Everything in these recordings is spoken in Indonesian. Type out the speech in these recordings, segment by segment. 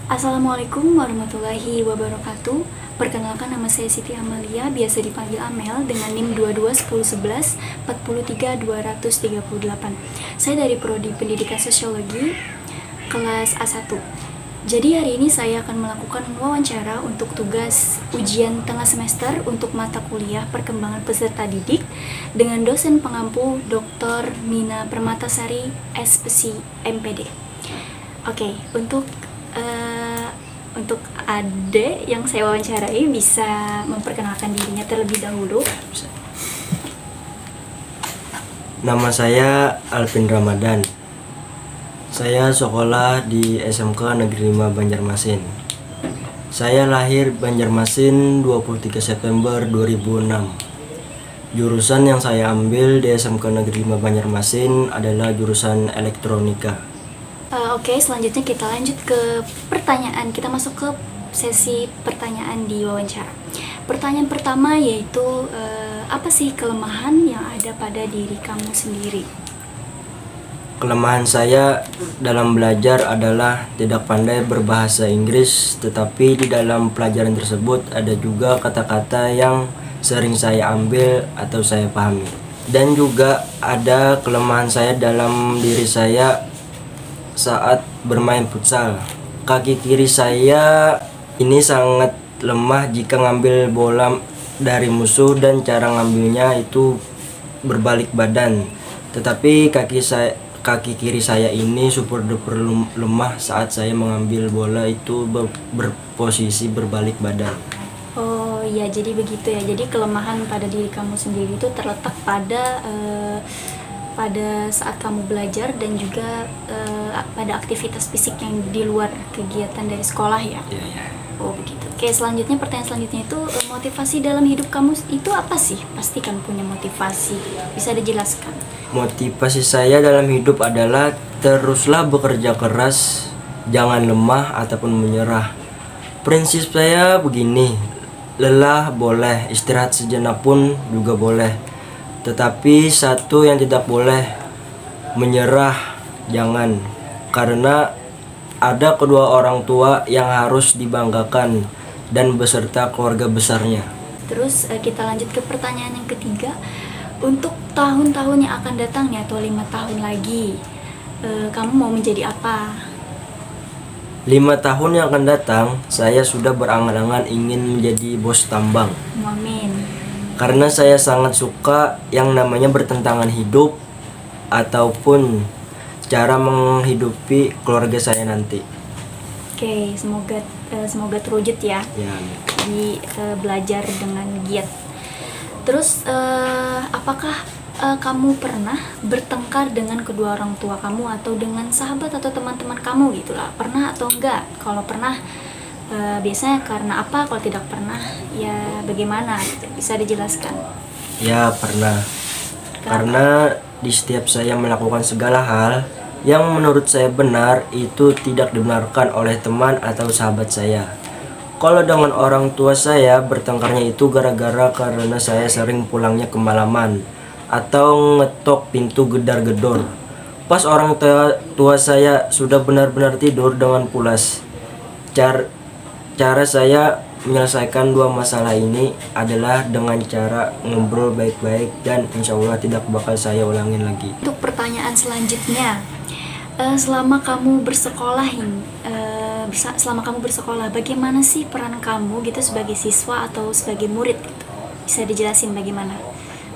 Assalamualaikum warahmatullahi wabarakatuh. Perkenalkan, nama saya Siti Amalia, biasa dipanggil Amel, dengan NIM 221011 43238. Saya dari Prodi Pendidikan Sosiologi, kelas A1. Jadi hari ini saya akan melakukan wawancara untuk tugas ujian tengah semester untuk mata kuliah perkembangan peserta didik dengan dosen pengampu Dr. Mina Permatasari, SPSI MPD. Oke, untuk Ade yang saya wawancarai bisa memperkenalkan dirinya terlebih dahulu. Nama saya Alvin Ramadan. Saya sekolah di SMK Negeri 5 Banjarmasin. Saya lahir Banjarmasin 23 September 2006. Jurusan yang saya ambil di SMK Negeri 5 Banjarmasin adalah jurusan elektronika. Oke, selanjutnya kita lanjut ke pertanyaan. Kita masuk ke sesi pertanyaan di wawancara. Pertanyaan pertama yaitu apa sih kelemahan yang ada pada diri kamu sendiri? Kelemahan saya dalam belajar adalah tidak pandai berbahasa Inggris, tetapi di dalam pelajaran tersebut ada juga kata-kata yang sering saya ambil atau saya pahami. Dan juga ada kelemahan saya dalam diri saya saat bermain futsal. Kaki kiri saya ini sangat lemah jika ngambil bola dari musuh dan cara ngambilnya itu berbalik badan. Tetapi kaki kiri saya ini super duper lemah saat saya mengambil bola itu berposisi berbalik badan. Oh iya, jadi begitu ya. Jadi kelemahan pada diri kamu sendiri itu terletak pada saat kamu belajar dan juga pada aktivitas fisik yang di luar kegiatan dari sekolah ya? Iya. Oh begitu. Oke, pertanyaan selanjutnya itu motivasi dalam hidup kamu itu apa sih? Pasti kan punya motivasi, bisa dijelaskan? Motivasi saya dalam hidup adalah teruslah bekerja keras, jangan lemah ataupun menyerah. Prinsip saya begini, lelah boleh, istirahat sejenak pun juga boleh. Tetapi satu yang tidak boleh, menyerah jangan. Karena ada kedua orang tua yang harus dibanggakan dan beserta keluarga besarnya. Terus kita lanjut ke pertanyaan yang ketiga. Untuk tahun-tahun yang akan datang nih atau 5 tahun lagi, kamu mau menjadi apa? 5 tahun yang akan datang, saya sudah berangan-angan ingin menjadi bos tambang. Amin. Karena saya sangat suka yang namanya bertentangan hidup ataupun cara menghidupi keluarga saya nanti. Oke, semoga terwujud ya. Ya. Di belajar dengan giat. Terus apakah kamu pernah bertengkar dengan kedua orang tua kamu atau dengan sahabat atau teman-teman kamu gitulah? Pernah atau enggak? Kalau pernah, biasanya karena apa? Kalau tidak pernah, ya bagaimana? Bisa dijelaskan? Ya, pernah. Karena di setiap saya melakukan segala hal yang menurut saya benar itu tidak dibenarkan oleh teman atau sahabat saya. Kalau dengan orang tua saya bertengkarnya itu gara-gara karena saya sering pulangnya kemalaman atau ngetok pintu gedar-gedor. Pas orang tua saya sudah benar-benar tidur dengan pulas. Cara saya menyelesaikan dua masalah ini adalah dengan cara ngobrol baik-baik dan insya Allah tidak bakal saya ulangin lagi. Untuk pertanyaan selanjutnya, selama kamu bersekolah, bagaimana sih peran kamu gitu sebagai siswa atau sebagai murid gitu? Bisa dijelasin bagaimana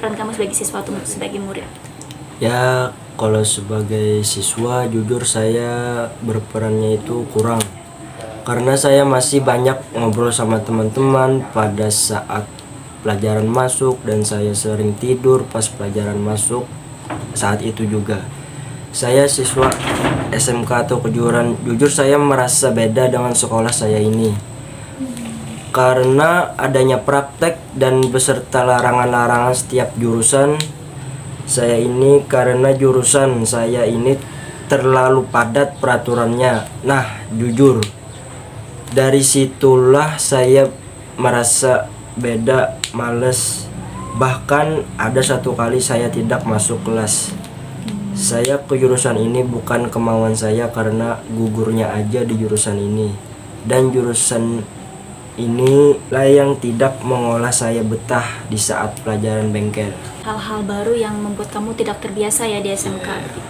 peran kamu sebagai siswa atau sebagai murid? Ya, kalau sebagai siswa jujur saya berperannya itu kurang. Karena saya masih banyak ngobrol sama teman-teman pada saat pelajaran masuk dan saya sering tidur pas pelajaran masuk saat itu juga. Saya siswa SMK atau kejuruan, jujur saya merasa beda dengan sekolah saya ini. Karena adanya praktek dan beserta larangan-larangan setiap jurusan saya ini, karena jurusan saya ini terlalu padat peraturannya. Nah, jujur dari situlah saya merasa beda, males. Bahkan ada satu kali saya tidak masuk kelas. Saya ke jurusan ini bukan kemauan saya karena gugurnya aja di jurusan ini. dan jurusan ini lah yang tidak mengolah saya betah di saat pelajaran bengkel. Hal-hal baru yang membuat kamu tidak terbiasa ya di SMK gitu.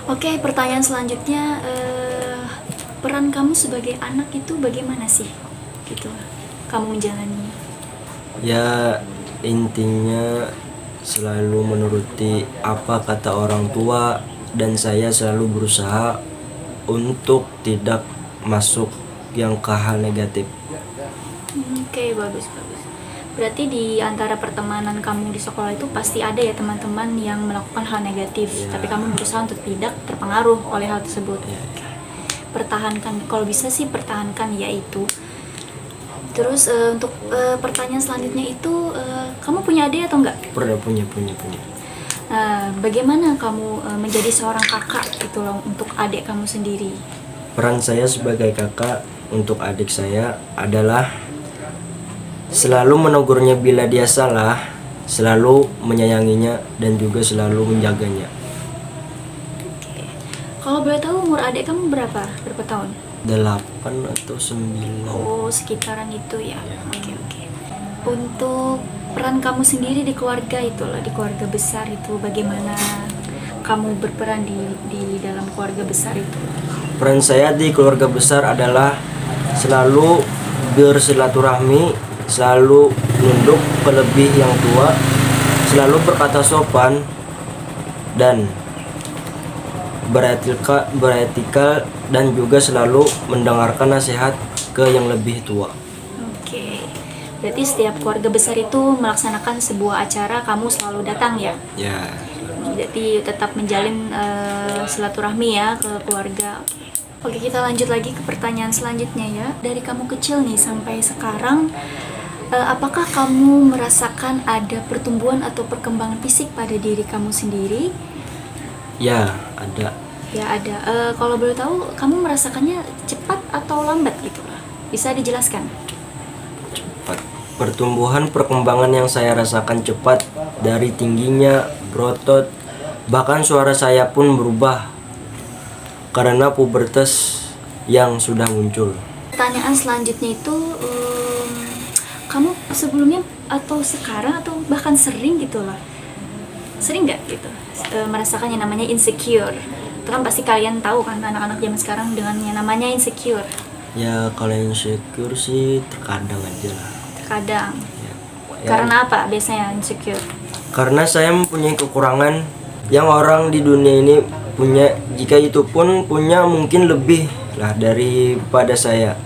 Oke, pertanyaan selanjutnya, peran kamu sebagai anak itu bagaimana sih? Gitu, kamu menjalani. Ya, intinya selalu menuruti apa kata orang tua, dan saya selalu berusaha untuk tidak masuk yang ke hal negatif. Oke, bagus. Berarti di antara pertemanan kamu di sekolah itu pasti ada ya teman-teman yang melakukan hal negatif, tapi kamu berusaha untuk tidak terpengaruh oleh hal tersebut. Pertahankan, kalau bisa sih pertahankan yaitu. Terus untuk pertanyaan selanjutnya itu, kamu punya adik atau enggak? Pernah punya. Bagaimana kamu menjadi seorang kakak gitu loh untuk adik kamu sendiri? Peran saya sebagai kakak untuk adik saya adalah selalu menegurnya bila dia salah, selalu menyayanginya, dan juga selalu menjaganya. Kalau boleh tahu umur adik kamu berapa tahun? 8 atau 9. Oh, sekitaran itu ya. Oke. Untuk peran kamu sendiri di keluarga itu loh, di keluarga besar itu bagaimana kamu berperan di dalam keluarga besar itu? Peran saya di keluarga besar adalah selalu bersilaturahmi, selalu nunduk ke lebih yang tua, selalu berkata sopan, dan beretika dan juga selalu mendengarkan nasihat ke yang lebih tua. Oke. Berarti setiap keluarga besar itu melaksanakan sebuah acara kamu selalu datang ya? Ya. Jadi tetap menjalin silaturahmi ya ke keluarga. Oke, kita lanjut lagi ke pertanyaan selanjutnya ya. Dari kamu kecil nih sampai sekarang, apakah kamu merasakan ada pertumbuhan atau perkembangan fisik pada diri kamu sendiri? Ya, ada. Ya ada. Kalau boleh tahu, kamu merasakannya cepat atau lambat gitu? Bisa dijelaskan? Cepat. Pertumbuhan perkembangan yang saya rasakan cepat, dari tingginya, berotot, bahkan suara saya pun berubah karena pubertas yang sudah muncul. Pertanyaan selanjutnya itu, kamu sebelumnya atau sekarang atau bahkan sering gitu lah, sering nggak gitu merasakan yang namanya insecure? Itu kan pasti kalian tahu kan, anak-anak zaman sekarang dengan yang namanya insecure. Ya, kalau insecure sih terkadang aja lah. Terkadang. Ya. Karena apa biasanya insecure? Karena saya mempunyai kekurangan yang orang di dunia ini punya, jika itu pun punya mungkin lebih lah daripada saya.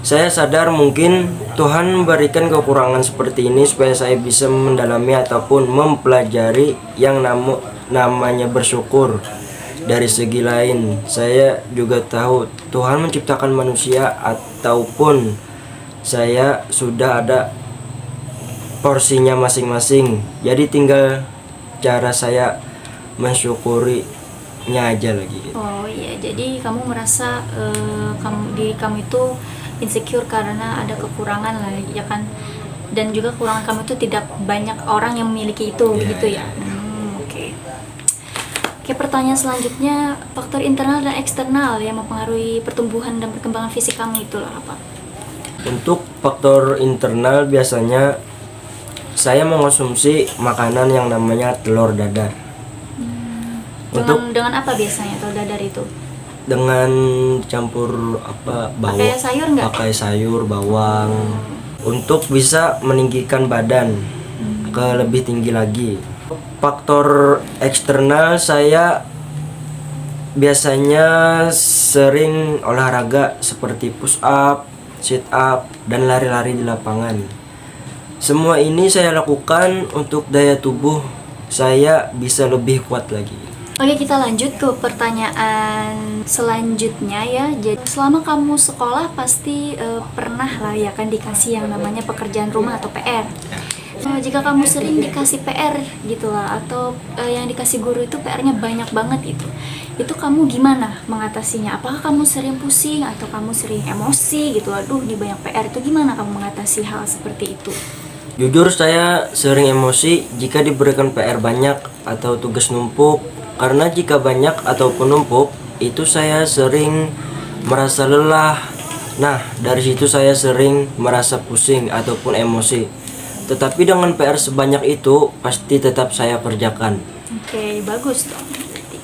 Saya sadar mungkin Tuhan memberikan kekurangan seperti ini supaya saya bisa mendalami ataupun mempelajari yang namanya bersyukur. Dari segi lain, saya juga tahu Tuhan menciptakan manusia ataupun saya sudah ada porsinya masing-masing. Jadi tinggal cara saya mensyukurinya aja lagi. Oh iya, jadi kamu merasa diri kamu itu insecure karena ada kekurangan lah ya kan, dan juga kekurangan kamu itu tidak banyak orang yang memiliki itu, begitu ya. Oke, pertanyaan selanjutnya, faktor internal dan eksternal yang mempengaruhi pertumbuhan dan perkembangan fisik kamu itu apa? Untuk faktor internal, biasanya saya mengonsumsi makanan yang namanya telur dadar. Dengan apa biasanya telur dadar itu? Dengan campur bawang. Pakai sayur nggak? Pakai sayur, bawang, untuk bisa meninggikan badan ke lebih tinggi lagi. Faktor eksternal, saya biasanya sering olahraga seperti push up, sit up, dan lari-lari di lapangan. Semua ini saya lakukan untuk daya tubuh saya bisa lebih kuat lagi. Oke, kita lanjut ke pertanyaan selanjutnya ya. Jadi selama kamu sekolah pasti pernah lah ya kan dikasih yang namanya pekerjaan rumah atau PR. Jika kamu sering dikasih PR gitu lah, atau yang dikasih guru itu PR-nya banyak banget itu kamu gimana mengatasinya? Apakah kamu sering pusing atau kamu sering emosi gitu? Aduh, di banyak PR itu gimana kamu mengatasi hal seperti itu? Jujur, saya sering emosi jika diberikan PR banyak atau tugas numpuk. Karena jika banyak ataupun numpuk, itu saya sering merasa lelah. Nah, dari situ saya sering merasa pusing ataupun emosi. Tetapi dengan PR sebanyak itu, pasti tetap saya kerjakan. Oke, bagus dong. Berarti.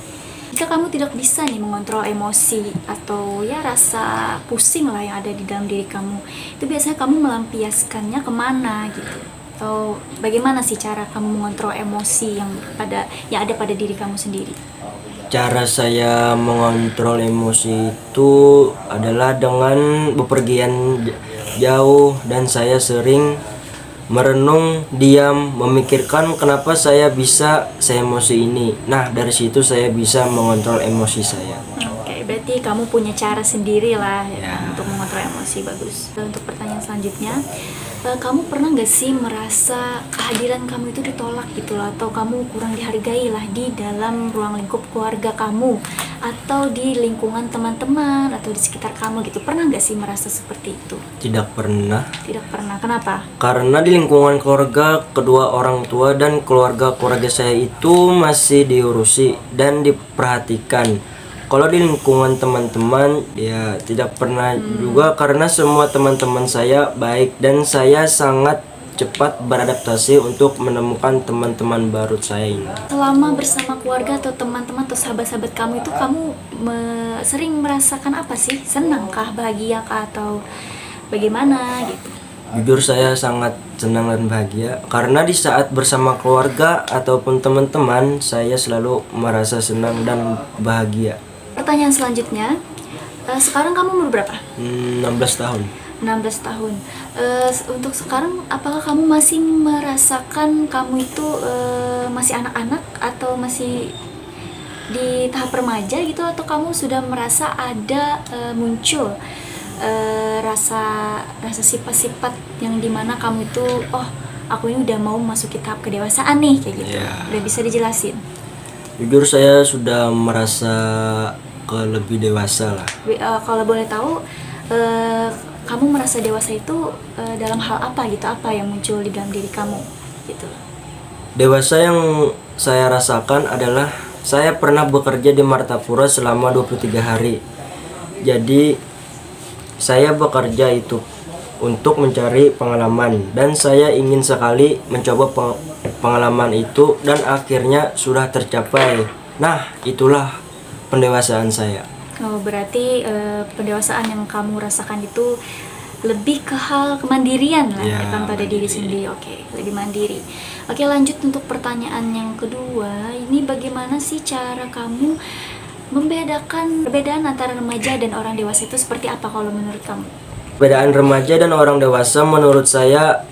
Jika kamu tidak bisa nih mengontrol emosi atau ya rasa pusing lah yang ada di dalam diri kamu, itu biasanya kamu melampiaskannya kemana gitu? Atau bagaimana sih cara kamu mengontrol emosi yang ada pada diri kamu sendiri? Cara saya mengontrol emosi itu adalah dengan bepergian jauh, dan saya sering merenung, diam, memikirkan kenapa saya bisa emosi ini. Nah, dari situ saya bisa mengontrol emosi saya. Oke, berarti kamu punya cara sendiri lah ya Ya. kan, untuk mengontrol emosi. Bagus. Untuk pertanyaan selanjutnya, kamu pernah nggak sih merasa kehadiran kamu itu ditolak gitu loh, atau kamu kurang dihargai lah di dalam ruang lingkup keluarga kamu, atau di lingkungan teman-teman, atau di sekitar kamu gitu? Pernah nggak sih merasa seperti itu? Tidak pernah, Tidak pernah. Kenapa? karena di lingkungan keluarga, kedua orang tua dan keluarga saya itu masih diurusi dan diperhatikan. Kalau di lingkungan teman-teman ya tidak pernah juga, karena semua teman-teman saya baik dan saya sangat cepat beradaptasi untuk menemukan teman-teman baru saya ini. Selama bersama keluarga atau teman-teman atau sahabat-sahabat kamu itu, kamu sering merasakan apa sih? Senangkah, bahagiakah, atau bagaimana gitu? Jujur saya sangat senang dan bahagia karena di saat bersama keluarga ataupun teman-teman saya selalu merasa senang dan bahagia. Pertanyaan selanjutnya, sekarang kamu umur berapa? 16 tahun. 16 tahun. Untuk sekarang, apakah kamu masih merasakan kamu itu masih anak-anak atau masih di tahap remaja gitu, atau kamu sudah merasa ada muncul rasa sifat-sifat yang dimana kamu itu, oh aku ini udah mau masuki tahap kedewasaan nih, kayak gitu? Ya. Udah bisa dijelasin? Jujur saya sudah merasa lebih dewasa lah. Kalau boleh tahu, kamu merasa dewasa itu dalam hal apa gitu? Apa yang muncul di dalam diri kamu gitu? Dewasa yang saya rasakan adalah saya pernah bekerja di Martapura selama 23 hari. Jadi saya bekerja itu untuk mencari pengalaman, dan saya ingin sekali mencoba pengalaman itu dan akhirnya sudah tercapai. Nah, itulah pendewasaan saya. Oh, berarti pendewasaan yang kamu rasakan itu lebih ke hal kemandirian lah Ya, ya kan, pada diri mandiri. sendiri. Oke, lebih mandiri. Oke, lanjut untuk pertanyaan yang kedua. Ini bagaimana sih cara kamu membedakan perbedaan antara remaja dan orang dewasa itu seperti apa kalau menurut kamu? Perbedaan remaja dan orang dewasa menurut saya,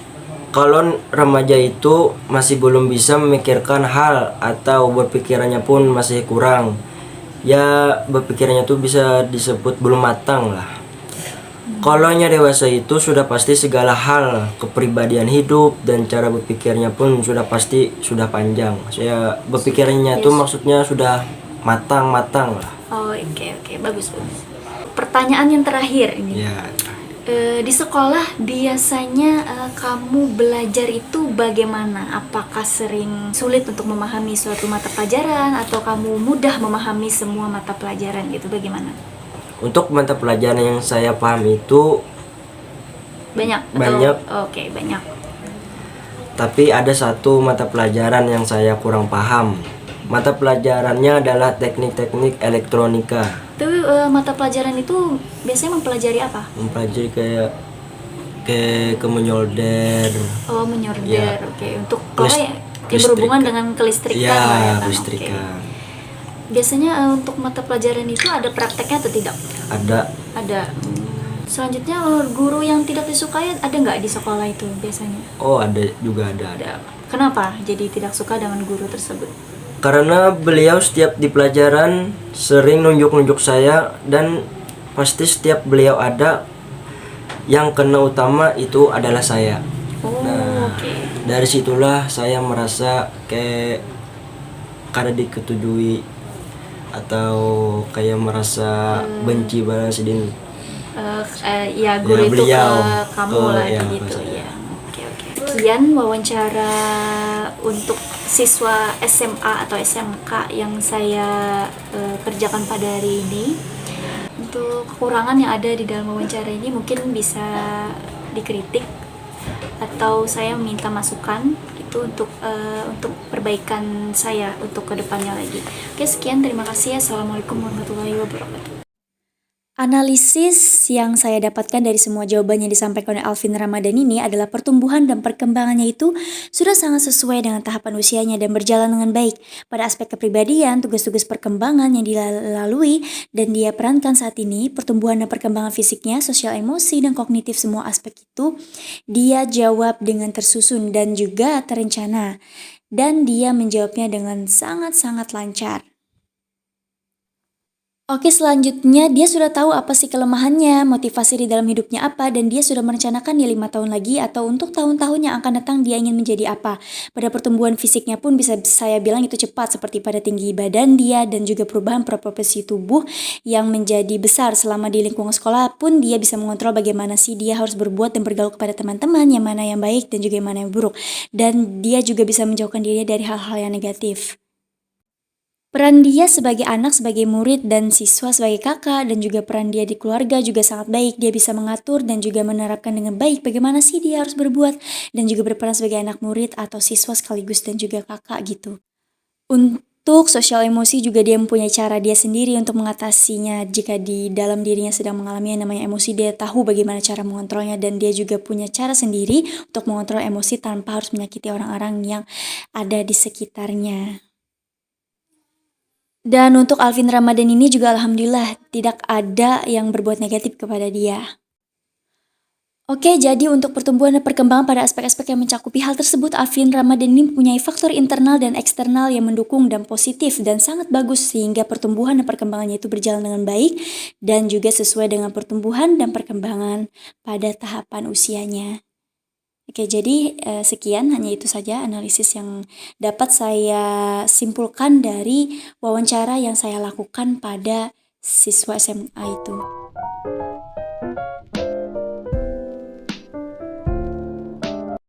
kalau remaja itu masih belum bisa memikirkan hal atau berpikirannya pun masih kurang. Ya, berpikirnya tuh bisa disebut belum matang lah. Kalau nya dewasa itu sudah pasti segala hal, kepribadian hidup dan cara berpikirnya pun sudah pasti sudah panjang. Saya berpikirnya tuh maksudnya sudah matang-matang lah. Oh, oke, bagus. Pertanyaan yang terakhir ini. Ya. Di sekolah biasanya kamu belajar itu bagaimana? Apakah sering sulit untuk memahami suatu mata pelajaran, atau kamu mudah memahami semua mata pelajaran gitu? Bagaimana? Untuk mata pelajaran yang saya paham itu Banyak? Banyak. Oke, banyak. tapi ada satu mata pelajaran yang saya kurang paham. Mata pelajarannya adalah teknik-teknik elektronika. Tapi mata pelajaran itu biasanya mempelajari apa? Mempelajari kayak menyolder. Oh, menyorder. Ya. Oke, untuk List- yang berhubungan dengan kelistrikan lah ya Ya, kan? listrikan. Oke. Biasanya untuk mata pelajaran itu ada prakteknya atau tidak? Ada. Ada. Selanjutnya, guru yang tidak disukai ada nggak di sekolah itu biasanya? Oh, ada juga ada. Ada. Kenapa jadi tidak suka dengan guru tersebut? Karena beliau setiap di pelajaran sering nunjuk-nunjuk saya, dan pasti setiap beliau ada yang kena utama itu adalah saya. Oh, Nah, oke. dari situlah saya merasa kayak kada diketujui atau kayak merasa benci banget sedih. Ya, guru Ya, itu beliau. ke kamu lah Ya, gitu ke saya. ya. Oke. Sekian wawancara untuk siswa SMA atau SMK yang saya kerjakan pada hari ini. untuk kekurangan yang ada di dalam wawancara ini mungkin bisa dikritik atau saya minta masukan itu untuk perbaikan saya untuk kedepannya lagi. Oke, sekian, terima kasih. Assalamualaikum warahmatullahi wabarakatuh. Analisis yang saya dapatkan dari semua jawaban yang disampaikan oleh Alvin Ramadan ini adalah pertumbuhan dan perkembangannya itu sudah sangat sesuai dengan tahapan usianya dan berjalan dengan baik. Pada aspek kepribadian, tugas-tugas perkembangan yang dilalui dan dia perankan saat ini, pertumbuhan dan perkembangan fisiknya, sosial, emosi, dan kognitif, semua aspek itu dia jawab dengan tersusun dan juga terencana. Dan dia menjawabnya dengan sangat-sangat lancar. Oke, selanjutnya dia sudah tahu apa sih kelemahannya, motivasi di dalam hidupnya apa, dan dia sudah merencanakan di 5 tahun lagi atau untuk tahun-tahun yang akan datang dia ingin menjadi apa. Pada pertumbuhan fisiknya pun bisa saya bilang itu cepat, seperti pada tinggi badan dia dan juga perubahan proporsi tubuh yang menjadi besar. Selama di lingkungan sekolah pun dia bisa mengontrol bagaimana sih dia harus berbuat dan bergaul kepada teman-teman, yang mana yang baik dan juga yang mana yang buruk. Dan dia juga bisa menjauhkan dirinya dari hal-hal yang negatif. Peran dia sebagai anak, sebagai murid, dan siswa sebagai kakak, dan juga peran dia di keluarga juga sangat baik. Dia bisa mengatur dan juga menerapkan dengan baik bagaimana sih dia harus berbuat, dan juga berperan sebagai anak murid atau siswa sekaligus dan juga kakak gitu. Untuk sosial emosi juga dia mempunyai cara dia sendiri untuk mengatasinya. Jika di dalam dirinya sedang mengalami yang namanya emosi, dia tahu bagaimana cara mengontrolnya, dan dia juga punya cara sendiri untuk mengontrol emosi tanpa harus menyakiti orang-orang yang ada di sekitarnya. Dan untuk Alvin Ramadan ini juga alhamdulillah tidak ada yang berbuat negatif kepada dia. Oke, jadi untuk pertumbuhan dan perkembangan pada aspek-aspek yang mencakupi hal tersebut, Alvin Ramadan ini mempunyai faktor internal dan eksternal yang mendukung dan positif dan sangat bagus sehingga pertumbuhan dan perkembangannya itu berjalan dengan baik dan juga sesuai dengan pertumbuhan dan perkembangan pada tahapan usianya. Oke, jadi sekian, hanya itu saja analisis yang dapat saya simpulkan dari wawancara yang saya lakukan pada siswa SMA itu.